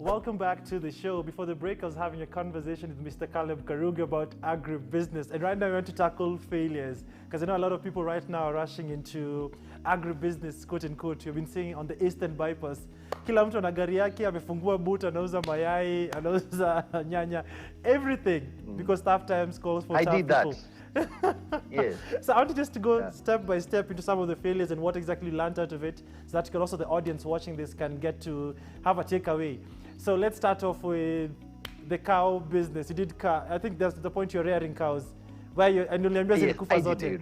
welcome back to the show. Before the break, I was having a conversation with Mr. Caleb Karuga about agribusiness. And right now, we want to tackle failures. Because I know a lot of people right now are rushing into agribusiness, quote unquote. You've been seeing on the Eastern Bypass. Kila mtu ana gari yake, amefungua boot, anauza mayai, anauza nyanya, everything. Because tough times calls for tough people. Yes. So I want you just to go step by step into some of the failures and what exactly you learned out of it, so that also the audience watching this can get to have a takeaway. So let's start off with the cow business. You did cow. I think that's the point, you're rearing cows. Where you and Yes, I did dairy.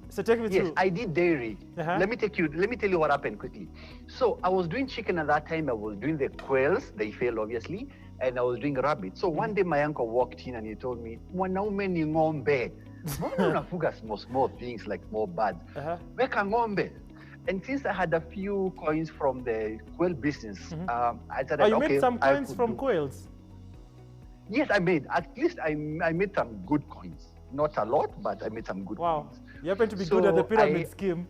So take me through. Yes, I did dairy. Let me tell you what happened quickly. So I was doing chicken at that time. I was doing the quails. They failed obviously, and I was doing rabbit. So one day my uncle walked in and he told me, "Mwanaume ni ng'ombe. Mbona unafuga small things like small birds? Weka ng'ombe." And since I had a few coins from the quail business, I said, you made some coins from quails? Yes, I made. At least I made some good coins. Not a lot, but I made some good coins. You happen to be good at the pyramid scheme.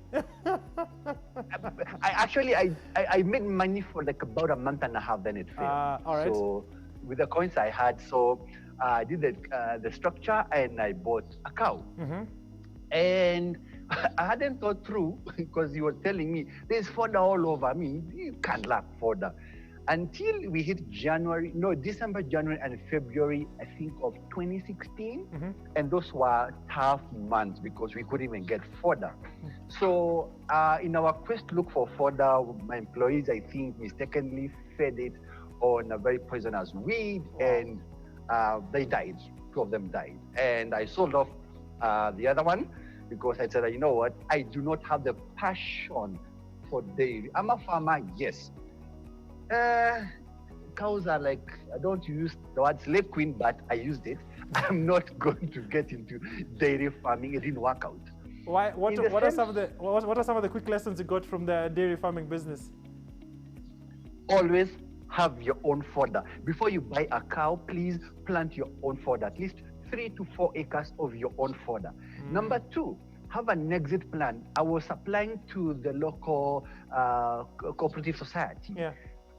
I made money for like about a month and a half, then it failed. All right. So with the coins I had, I did the structure and I bought a cow. And I hadn't thought through because he was telling me there's fodder all over. I mean, you can't lack fodder. Until we hit December, January, and February, I think, of 2016. And those were tough months because we couldn't even get fodder. So in our quest to look for fodder, my employees, I think, mistakenly fed it on a very poisonous weed, and they died. 2 of them died. And I sold off the other one because I said, you know what, I do not have the passion for dairy. I'm a farmer, yes. Cows are like, I don't use the word slave queen, but I used it. I'm not going to get into dairy farming. It didn't work out. Why? What are some of the quick lessons you got from the dairy farming business? Always have your own fodder. Before you buy a cow, please plant your own fodder. At least 3 to 4 acres of your own fodder. Number 2, have an exit plan. I was applying to the local cooperative society.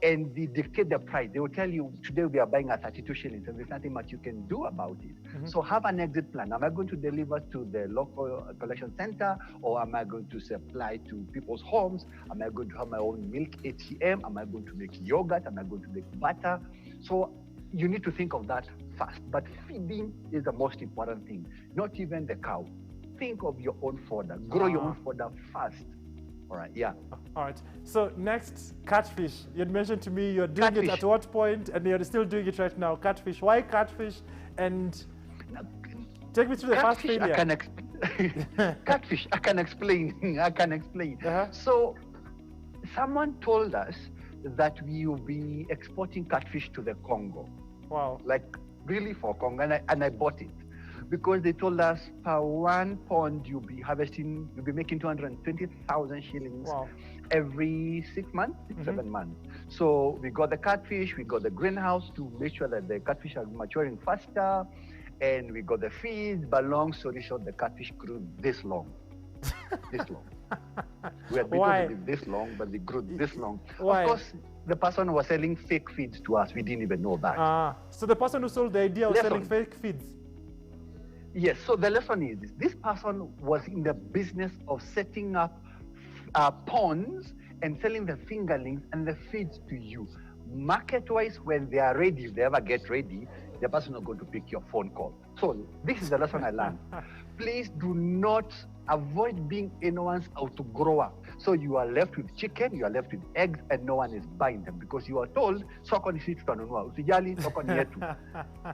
And they dictate the price. They will tell you, today we are buying at 32 shillings, and there's nothing much you can do about it. So have an exit plan. Am I going to deliver to the local collection center, or am I going to supply to people's homes? Am I going to have my own milk ATM? Am I going to make yogurt? Am I going to make butter? So you need to think of that fast. But feeding is the most important thing, not even the cow. Think of your own fodder. Grow your own fodder fast. All right, All right. So next, catfish. You had mentioned to me you're doing it at what point, and you're still doing it right now. Catfish. Why catfish? And take me through the first failure. Catfish. I can explain. So someone told us that we will be exporting catfish to the Congo. Wow. Like really for Congo, and I bought it. Because they told us per 1 pond you'll be making 220,000 shillings every 6 months, 7 months. So we got the catfish, we got the greenhouse to make sure that the catfish are maturing faster, and we got the feed. But long story short, the catfish grew this long. This long. We had been this long, but they grew this long. Why? Of course, the person was selling fake feeds to us. We didn't even know that. So the person who sold the idea was selling fake feeds? Yes, so the lesson is this person was in the business of setting up ponds and selling the fingerlings and the feeds to you. Market-wise, when they are ready, if they ever get ready, the person is not going to pick your phone call. So this is the lesson I learned. Please do not avoid being anyone's outgrower. So you are left with chicken, you are left with eggs, and no one is buying them because you are told, soko ni sisi tutanunua, usijali, soko ni yetu.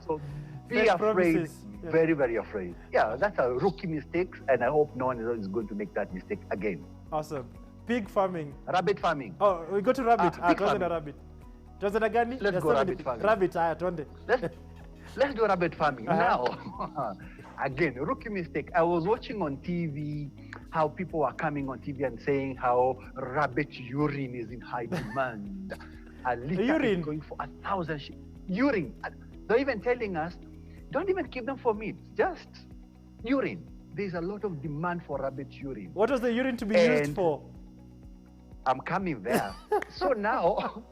So be afraid, very, very afraid. Yeah, that's a rookie mistake, and I hope no one is going to make that mistake again. Awesome. Pig farming. Rabbit farming. Oh, we go to rabbit. Rabbit. Let's go rabbit farming. Rabbit, Let's do rabbit farming. Now, again, rookie mistake. I was watching on TV how people are coming on TV and saying how rabbit urine is in high demand. A liter is going for 1,000 urine. They're even telling us, don't even keep them for meat, just urine. There's a lot of demand for rabbit urine. What was the urine to be used for? I'm coming there. So now,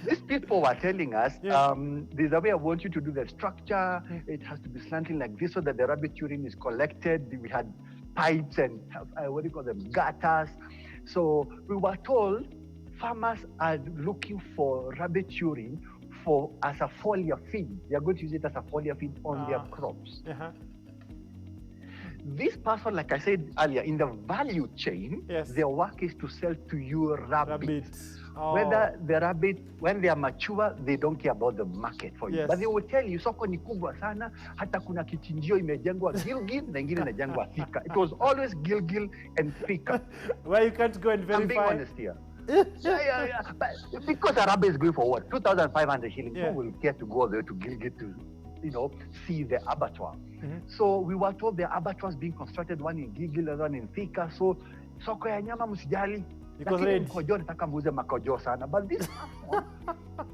these people were telling us, Yeah. there's a way I want you to do the structure. It has to be slanting like this so that the rabbit urine is collected. We had pipes and what do you call them, gutters. So we were told farmers are looking for rabbit urine for as a foliar feed. They are going to use it as a foliar feed on their crops. Uh-huh. This person, like I said earlier, in the value chain, Yes. their work is to sell to you rabbits. Rabbits. Oh. Whether the rabbit, when they are mature, they don't care about the market for you. Yes. But they will tell you, soko ni kubwa sana, hata kuna kichinjio imejengwa Gilgil na ingine inajengwa Thika. It was always Gilgil and Thika. Where you can't go and verify. I'm being honest here. yeah. But because a rabbit is going for what? 2,500 shillings. Yeah. Who will care to go all the way to Gilgil to, see the abattoir? Mm-hmm. So we were told the abattoirs being constructed, one in Gilgil and one in Thika. So soko ya nyama msijali. Because red. But this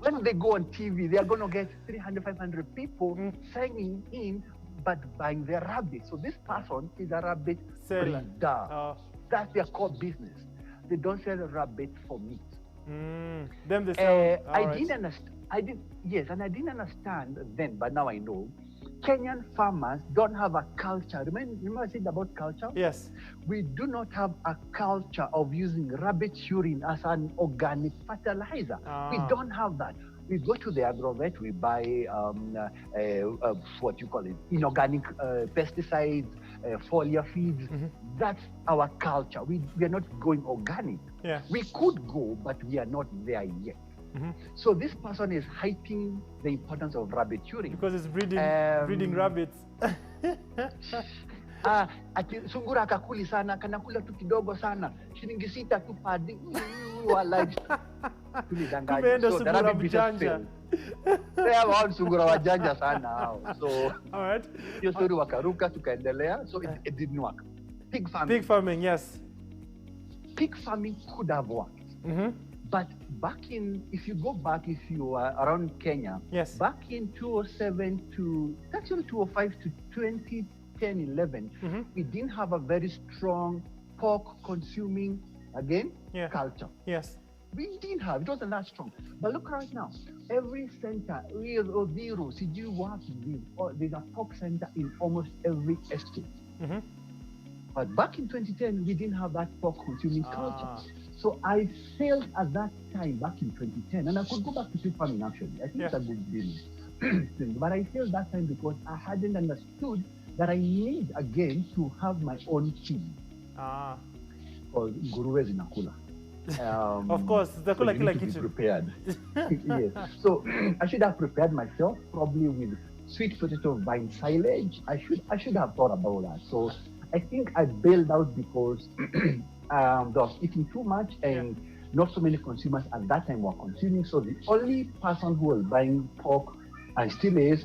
when they go on TV, they are going to get 300, 500 people signing in, but buying their rabbit. So this person is a rabbit Seller. breeder. That's their core business. They don't sell rabbit for meat. Them they sell. I didn't understand. I didn't understand then, but now I know. Kenyan farmers don't have a culture. Remember I said about culture? Yes. We do not have a culture of using rabbit urine as an organic fertilizer. We don't have that. We go to the agrovet, we buy what you call it, inorganic pesticides, foliar feeds. That's our culture. We are not going organic. Yeah. We could go, but we are not there yet. So this person is hyping the importance of rabbit urine. Because it's breeding rabbits. Ati sungura akakuli sana, kanakula tu kidogo sana, shilingi 6 tu padi. Tumeenda sungura mjanja. They have all sungura wajanja sana hao. So all right. Hiyo story wakaruka tukaendelea. So it didn't work. Pig farming. Pig farming, yes. Pig farming could have worked. But if you go back, if you are around Kenya, yes. Back in 2007 to, actually 2005 to 2010, 11, we didn't have a very strong pork consuming, culture. Yes. We didn't have, it wasn't that strong. But look right now, every center, there's a pork center in almost every estate. But back in 2010, we didn't have that pork consuming culture. So I failed at that time back in 2010, and I could go back to pig farming actually. I think it's a good business. But I failed that time because I hadn't understood that I need again to have my own feed. Because nguruwe zinakula. Of course, the so you need to be prepared. Yes. So I should have prepared myself, probably with sweet potato vine silage. I should have thought about that. So I think I bailed out because I was eating too much and not so many consumers at that time were consuming. So the only person who was buying pork and still is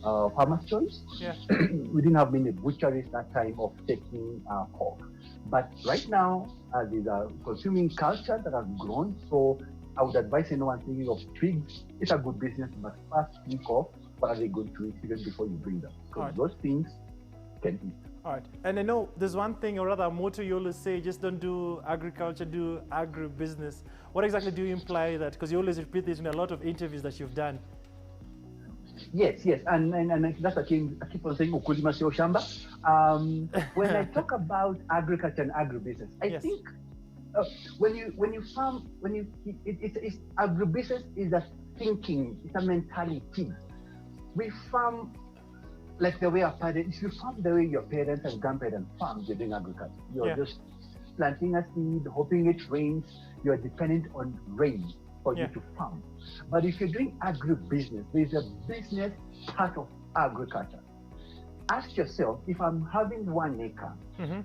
Farmer's Choice. Yeah. We didn't have many butcheries that time of taking pork. But right now, there's a consuming culture that has grown. So I would advise anyone thinking of pigs. It's a good business, but first think of what are they going to eat even before you bring them. Because those things can eat. All right. And I know there's one thing, or rather a motto you always say, just don't do agriculture, do agribusiness. What exactly do you imply that? Because you always repeat this in a lot of interviews that you've done. Yes, and that's I keep on saying ukulima sio shamba. When I talk about agriculture and agribusiness, I think when you farm, it's agribusiness is a thinking, it's a mentality. We farm like the way our parents. If you farm the way your parents and grandparents farmed, you're doing agriculture. You're just planting a seed, hoping it rains. You're dependent on rain for you to farm. But if you're doing agribusiness, there's a business part of agriculture. Ask yourself, if I'm having 1 acre,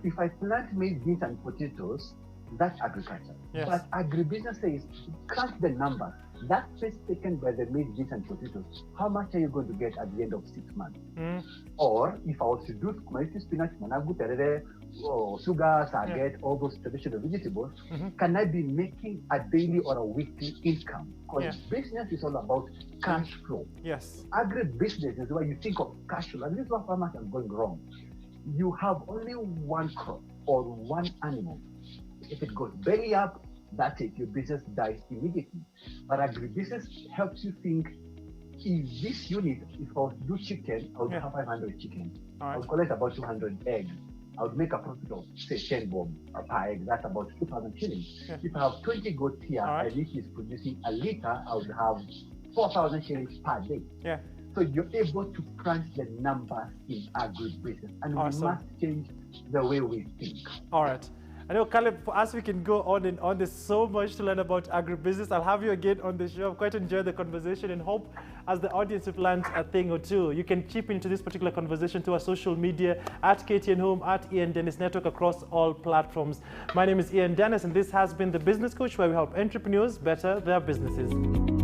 if I plant maize, beans, and potatoes, that's agriculture. Yes. But agribusiness says, crunch the numbers. That space taken by the maize, beans, and potatoes, how much are you going to get at the end of 6 months? Or if I was to do commodity spinach, managu, terere, sugar, saget, all those traditional vegetables, can I be making a daily or a weekly income? Because business is all about cash flow. Yes. Agribusiness is where you think of cash flow. And this is what farmers are going wrong. You have only one crop or one animal. If it goes belly up, that's it. Your business dies immediately. But agribusiness helps you think, if this unit, if I was to do chicken, I would have 500 chickens. All right. I would collect about 200 eggs. I would make a profit of, say, 10 bob per egg. That's about 2,000 shillings. Yeah. If I have 20 goats here, right. and each is producing a liter, I would have 4,000 shillings per day. Yeah. So you're able to crunch the numbers in agribusiness, and Awesome. we must change the way we think. All right. I know, Caleb, for us, we can go on and on. There's so much to learn about agribusiness. I'll have you again on the show. I've quite enjoyed the conversation and hope as the audience have learned a thing or two. You can chip into this particular conversation through our social media at KTN Home, at Ian Dennis Network across all platforms. My name is Ian Dennis, and this has been The Business Coach, where we help entrepreneurs better their businesses.